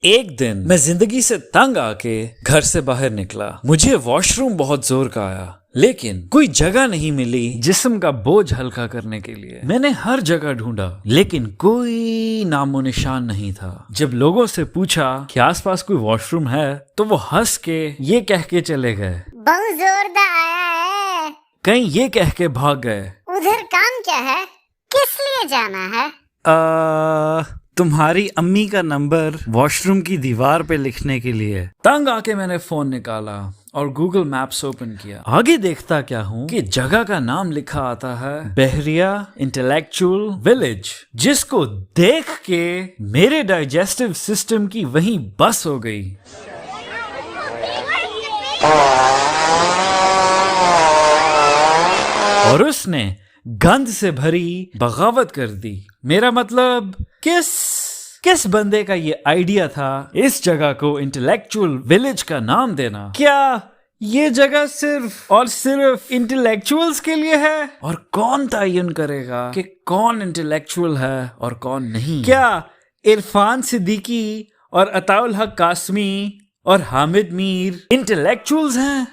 एक दिन मैं जिंदगी से तंग आके घर से बाहर निकला। मुझे वॉशरूम बहुत जोर का आया, लेकिन कोई जगह नहीं मिली जिस्म का बोझ हल्का करने के लिए। मैंने हर जगह ढूंढा, लेकिन कोई नामो निशान नहीं था। जब लोगों से पूछा कि आसपास कोई वॉशरूम है, तो वो हंस के ये कह के चले गए, बहुत जोरदार आया है। कहीं ये कह के भाग गए, उधर काम क्या है, किस लिए जाना है? तुम्हारी अम्मी का नंबर वॉशरूम की दीवार पे लिखने के लिए। तंग आके मैंने फोन निकाला और गूगल मैप्स ओपन किया। आगे देखता क्या हूँ कि जगह का नाम लिखा आता है बहरिया इंटेलेक्चुअल विलेज, जिसको देख के मेरे डाइजेस्टिव सिस्टम की वहीं बस हो गई। और उसने गंद से भरी बगावत कर दी। मेरा मतलब किस बंदे का ये आइडिया था इस जगह को इंटेलेक्चुअल विलेज का नाम देना? क्या ये जगह सिर्फ और सिर्फ इंटेलेक्चुअल्स के लिए है? और कौन तयन करेगा कि कौन इंटेलेक्चुअल है और कौन नहीं? क्या इरफान सिद्दीकी और अताउल हक कासमी और हामिद मीर इंटेलेक्चुअल्स हैं?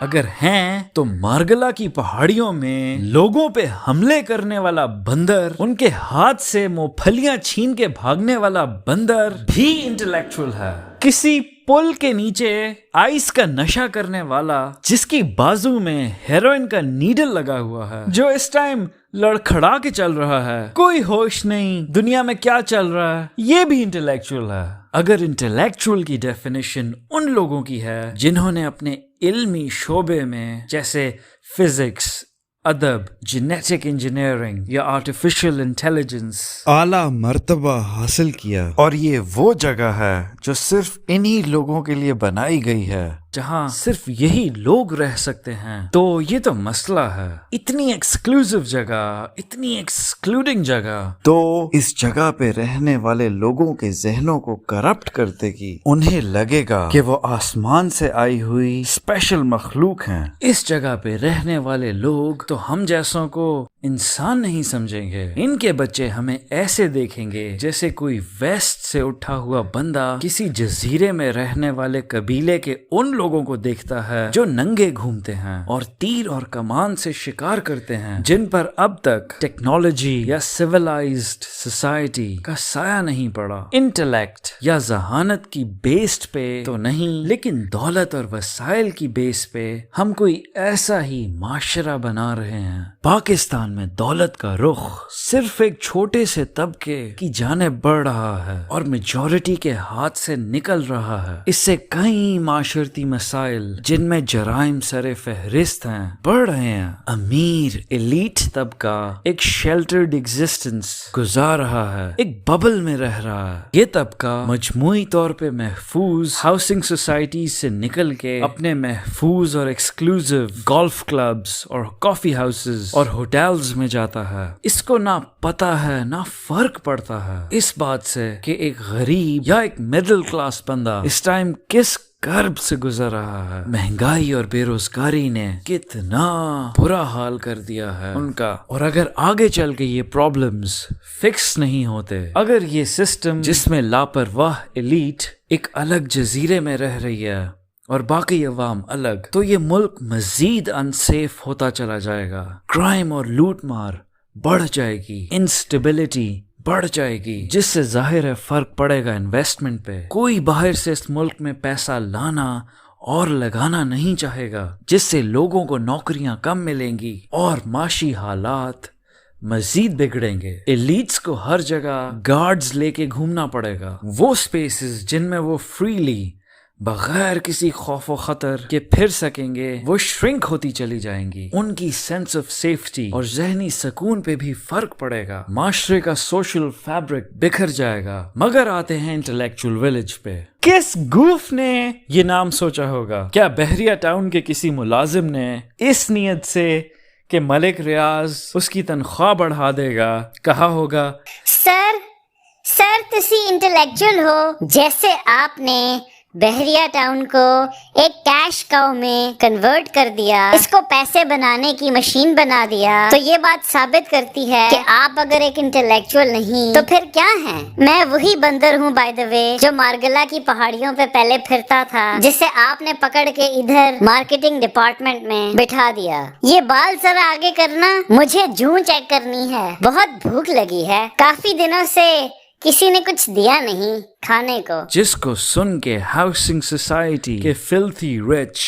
अगर हैं तो मार्गला की पहाड़ियों में लोगों पे हमले करने वाला बंदर, उनके हाथ से मूंगफलियां छीन के भागने वाला बंदर भी इंटेलेक्चुअल है। किसी पुल के नीचे आइस का नशा करने वाला, जिसकी बाजू में हेरोइन का नीडल लगा हुआ है, जो इस टाइम लड़खड़ा के चल रहा है, कोई होश नहीं दुनिया में क्या चल रहा है, ये भी इंटेलेक्चुअल है। अगर इंटेलेक्चुअल की डेफिनेशन उन लोगों की है जिन्होंने अपने इल्मी शोबे में, जैसे फिजिक्स, अदब, जेनेटिक इंजीनियरिंग या आर्टिफिशियल इंटेलिजेंस, आला मर्तबा हासिल किया, और ये वो जगह है जो सिर्फ इन्हीं लोगों के लिए बनाई गई है, जहाँ सिर्फ यही लोग रह सकते हैं। तो ये तो मसला है। इतनी एक्सक्लूसिव जगह, इतनी एक्सक्लूडिंग जगह, तो इस जगह पे रहने वाले लोगों के जहनों को करप्ट कर देगी। उन्हें लगेगा कि वो आसमान से आई हुई स्पेशल मखलूक हैं। इस जगह पे रहने वाले लोग तो हम जैसों को इंसान नहीं समझेंगे। इनके बच्चे हमें ऐसे देखेंगे जैसे कोई वेस्ट से उठा हुआ बंदा किसी जजीरे में रहने वाले कबीले के उन लोगों को देखता है जो नंगे घूमते हैं और तीर और कमान से शिकार करते हैं, जिन पर अब तक टेक्नोलॉजी या सिविलाइज्ड सोसाइटी का साया नहीं पड़ा। इंटेलेक्ट या जहानत की बेस पे तो नहीं, लेकिन दौलत और वसाइल की बेस पे हम कोई ऐसा ही माशरा बना रहे हैं। पाकिस्तान में दौलत का रुख सिर्फ एक छोटे से तबके की जानिब बढ़ रहा है और मेजॉरिटी के हाथ से निकल रहा है। इससे कई माशरती मसाइल, जिनमें जराइम सरे फहरिस्त हैं, बढ़ रहे हैं। अमीर एलीट तबका एक शेल्टर्ड एग्जिस्टेंस गुजार रहा है, एक बबल में रह रहा है। ये तबका मजमूई तौर पे महफूज हाउसिंग सोसाइटी से निकल के अपने महफूज और एक्सक्लूसिव गोल्फ क्लब्स और कॉफी हाउसेस और होटल्स में जाता है। इसको ना पता है ना फर्क पड़ता है इस बात से कि एक गरीब या एक मिडिल क्लास बंदा इस टाइम किस कर्ब से गुजर रहा है। महंगाई और बेरोजगारी ने कितना बुरा हाल कर दिया है उनका। और अगर आगे चल के ये प्रॉब्लम्स फिक्स नहीं होते, अगर ये सिस्टम जिसमें लापरवाह एलीट एक अलग जजीरे में रह रही है और बाकी अवाम अलग, तो ये मुल्क मजीद अनसेफ होता चला जाएगा। क्राइम और लूट मार बढ़ जाएगी, इंस्टेबिलिटी बढ़ जाएगी, जिससे जाहिर है फर्क पड़ेगा इन्वेस्टमेंट पे। कोई बाहर से इस मुल्क में पैसा लाना और लगाना नहीं चाहेगा, जिससे लोगों को नौकरियां कम मिलेंगी और माशी हालात मजीद बिगड़ेंगे। एलीट्स को हर जगह गार्ड्स लेके घूमना पड़ेगा। वो स्पेसेस जिनमें वो फ्रीली बगैर किसी खौफ व खतर के फिर सकेंगे, वो श्रिंक होती चली जाएंगी। उनकी सेंस ऑफ सेफ्टी और जहनी सुकून पे भी फर्क पड़ेगा। माशरे का सोशल फैब्रिक बिखर जाएगा। मगर आते हैं इंटेलेक्चुअल विलेज पे। किस गूफ ने ये नाम सोचा होगा? क्या बहरिया टाउन के किसी मुलाजिम ने इस नीयत से कि मलिक रियाज उसकी तनख्वाह बढ़ा देगा कहा होगा, सर तुसी इंटेलेक्चुअल हो, जैसे आपने बहरिया टाउन को एक कैश काउ में कन्वर्ट कर दिया, इसको पैसे बनाने की मशीन बना दिया, तो ये बात साबित करती है कि आप अगर एक इंटेलेक्चुअल नहीं तो फिर क्या हैं? मैं वही बंदर हूँ बाय द वे, जो मार्गला की पहाड़ियों पे पहले फिरता था, जिसे आपने पकड़ के इधर मार्केटिंग डिपार्टमेंट में बिठा दिया। ये बाल जरा आगे करना, मुझे जूं चेक करनी है, बहुत भूख लगी है, काफी दिनों से किसी ने कुछ दिया नहीं खाने को। जिसको सुन के हाउसिंग सोसाइटी के फिल्थी रिच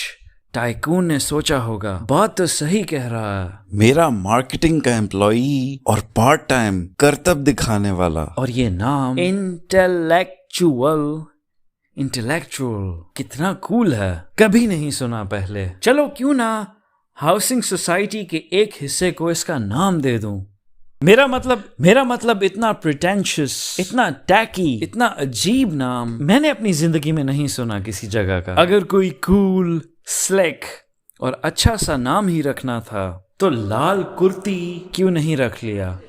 टाइकून ने सोचा होगा, बात तो सही कह रहा है, मेरा मार्केटिंग का एम्प्लॉई और पार्ट टाइम करतब दिखाने वाला। और ये नाम इंटेलेक्चुअल कितना कूल है, कभी नहीं सुना पहले। चलो क्यों ना हाउसिंग सोसाइटी के एक हिस्से को इसका नाम दे दूं। मेरा मतलब इतना प्रिटेंशियस, इतना टैकी, इतना अजीब नाम मैंने अपनी जिंदगी में नहीं सुना किसी जगह का। अगर कोई कूल, स्लिक और अच्छा सा नाम ही रखना था तो लाल कुर्ती क्यों नहीं रख लिया।